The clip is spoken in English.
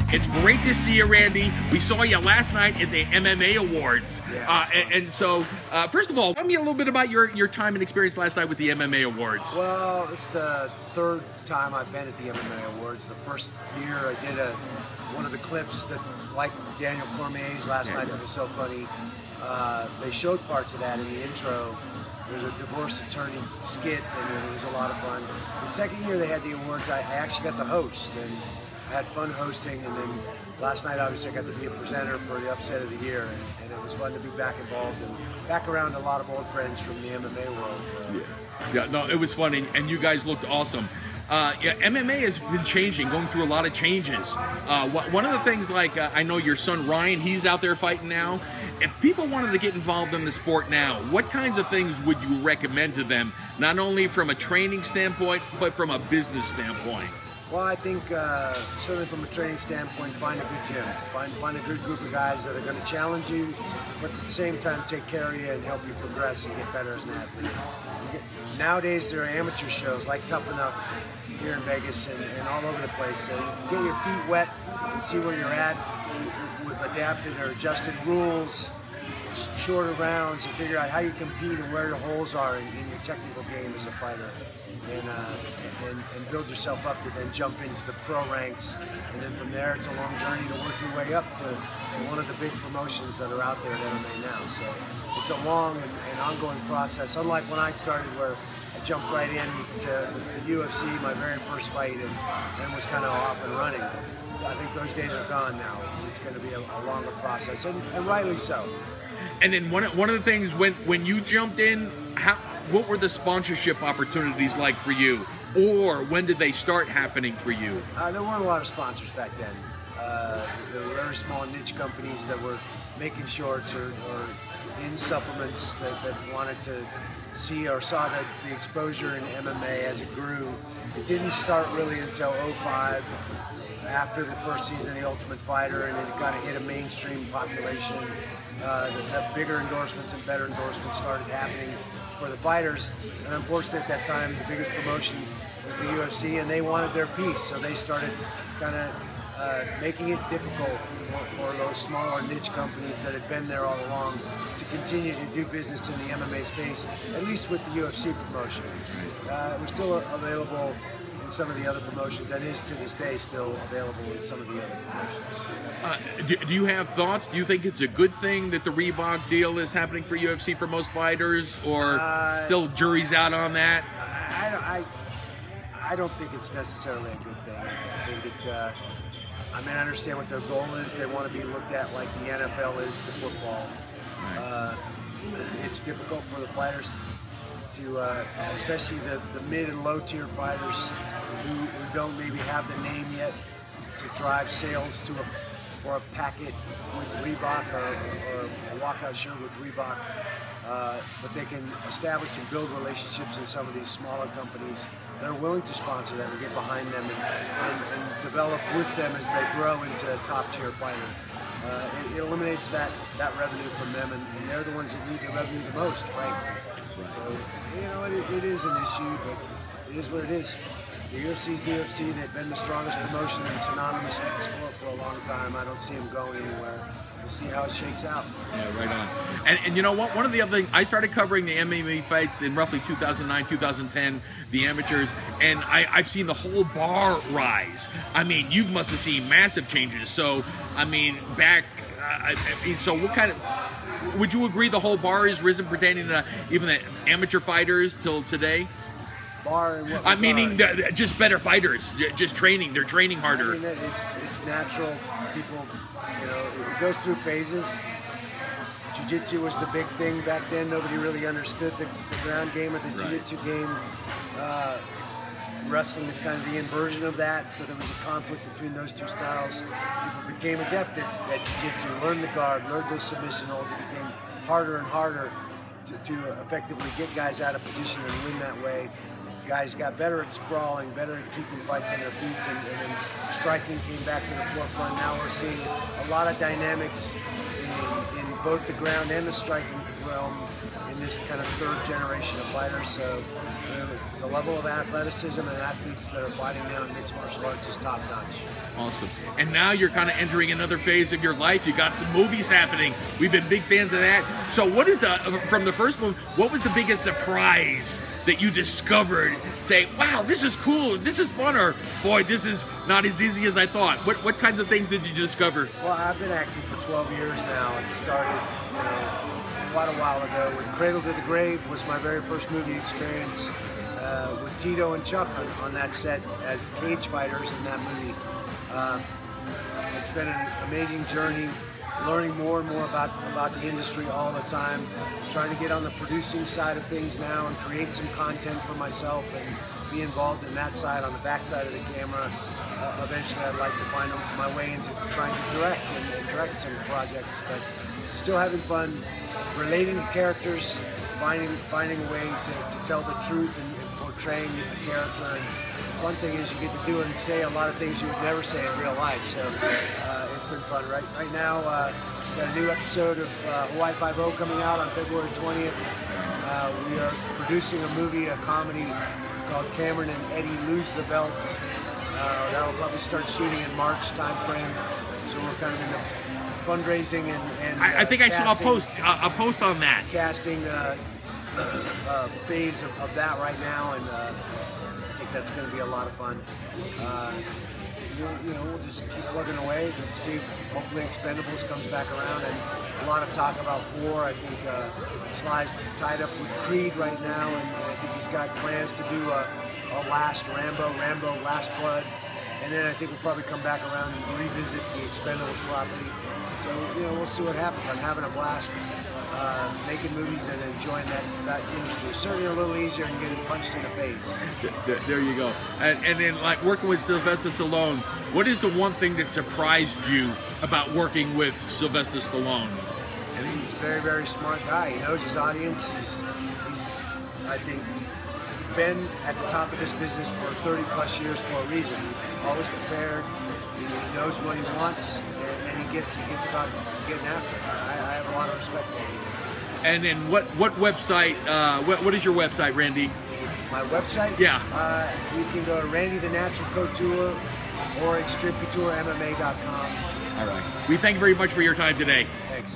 It's great to see you, Randy. We saw you last night at the MMA Awards. Yeah, and so, first of all, tell me a little bit about your time and experience last night with the MMA Awards. well, it's the third time I've been at the MMA Awards. The first year I did one of the clips that, like Daniel Cormier's last night, that was so funny. They showed parts of that in the intro. There's a divorce attorney skit, and it was a lot of fun. The second year they had the awards, I actually got to host, and I had fun hosting. And then last night, obviously, I got to be a presenter for the upset of the year, and it was fun to be back involved and back around a lot of old friends from the MMA world. Yeah, no, it was fun, and you guys looked awesome. Yeah, MMA has been changing, going through a lot of changes. One of the things, like, I know your son Ryan, he's out there fighting now. If people wanted to get involved in the sport now, what kinds of things would you recommend to them, not only from a training standpoint, but from a business standpoint? Well, I think certainly from a training standpoint, find a good gym. Find a good group of guys that are going to challenge you, but at the same time take care of you and help you progress and get better as an athlete. Nowadays, there are amateur shows like Tough Enough here in Vegas and all over the place. So you can get your feet wet and see where you're at with adapted or adjusted rules, shorter rounds, and figure out how you compete and where the holes are in your technical game as a fighter. And build yourself up to then jump into the pro ranks, and then from there it's a long journey to work your way up to one of the big promotions that are out there at MMA now. So it's a long and ongoing process, unlike when I started, where I jumped right into the UFC, my very first fight, and was kind of off and running. I think those days are gone now. It's going to be a longer process, and rightly so. And then one of the things, when you jumped in, what were the sponsorship opportunities like for you? Or when did they start happening for you? There weren't a lot of sponsors back then. There were very small niche companies that were making shorts or in supplements that wanted to see or saw the exposure in MMA as it grew. It didn't start really until 2005, after the first season of The Ultimate Fighter, and it kind of hit a mainstream population. The bigger endorsements and better endorsements started happening for the fighters, and unfortunately at that time the biggest promotion was the UFC, and they wanted their piece, so they started kind of making it difficult for those smaller niche companies that had been there all along to continue to do business in the MMA space, at least with the UFC promotion. It was still available in some of the other promotions, and is to this day still available in some of the other promotions. Do you have thoughts? Do you think it's a good thing that the Reebok deal is happening for UFC for most fighters, or still jury's out on that? I don't think it's necessarily a good thing. I think I mean, I understand what their goal is. They want to be looked at like the NFL is to football. It's difficult for the fighters to, especially the mid and low tier fighters who don't maybe have the name yet, to drive sales for a packet with Reebok or a walkout shirt with Reebok. But they can establish and build relationships in some of these smaller companies that are willing to sponsor them and get behind them and develop with them as they grow into a top tier fighter. It eliminates that revenue from them, and they're the ones that need the revenue the most, frankly. So, you know, it is an issue, but it is what it is. The UFC's the UFC. They've been the strongest promotion and synonymous with the sport for a long time. I don't see them going anywhere. We'll see how it shakes out. Yeah, right on. And you know what? One of the other things, I started covering the MMA fights in roughly 2009, 2010, the amateurs, and I've seen the whole bar rise. I mean, you must have seen massive changes. So, I mean, so what kind of, would you agree the whole bar has risen pertaining to even the amateur fighters till today? Bar and what? I'm meaning just better fighters, just training. They're training harder. I mean, it's natural. People, you know, it goes through phases. Jiu-jitsu was the big thing back then. Nobody really understood the ground game or the jiu-jitsu game. Wrestling is kind of the inversion of that, so there was a conflict between those two styles. People became adept at jiu-jitsu, learned the guard, learned the submission holds. It became harder and harder to effectively get guys out of position and win that way. Guys got better at sprawling, better at keeping fights on their feet, and then striking came back to the forefront. Now we're seeing a lot of dynamics in both the ground and the striking realm in this kind of third generation of fighters. So the level of athleticism and athletes that are fighting now in mixed martial arts is top notch. Awesome. And now you're kind of entering another phase of your life. You got some movies happening. We've been big fans of that. So what is from the first one, what was the biggest surprise that you discovered? Say, wow, this is cool, this is fun, or boy, this is not as easy as I thought. What kinds of things did you discover? Well, I've been acting for 12 years now. It started, quite a while ago. With Cradle to the Grave was my very first movie experience with Tito and Chuck on that set as cage fighters in that movie. It's been an amazing journey, learning more and more about the industry all the time, trying to get on the producing side of things now and create some content for myself and be involved in that side, on the back side of the camera. Eventually I'd like to find my way into trying to direct and direct some projects, but still having fun, relating to characters, finding a way to tell the truth and portraying the character. And the fun thing is you get to do and say a lot of things you would never say in real life, so it's been fun. Right now, we've got a new episode of Hawaii Five-0 coming out on February 20th. We are producing a movie, a comedy called Cameron and Eddie Lose the Belt. That'll probably start shooting in March time frame, so we're kind of in the fundraising and I think I saw a post on that. Casting phase of that right now, and I think that's going to be a lot of fun. We'll just keep plugging away and see. Hopefully Expendables comes back around, and a lot of talk about 4. I think Sly's tied up with Creed right now, and I think he's got plans to do a last Rambo Last Blood, and then I think we'll probably come back around and revisit the Expendables property. So we'll see what happens. I'm having a blast making movies and enjoying that industry. It's certainly a little easier than getting punched in the face. There you go. And then, like, working with Sylvester Stallone, what is the one thing that surprised you about working with Sylvester Stallone? I think he's a very, very smart guy. He knows his audience. He's I think, been at the top of this business for 30 plus years for a reason. He's always prepared. He knows what he wants, and he gets about getting after it. I have a lot of respect for him. And then what website, what is your website, Randy? My website? Yeah. You can go to Randy the Natural Couture or ExtremeCoutureMMA.com. All right. We thank you very much for your time today. Thanks.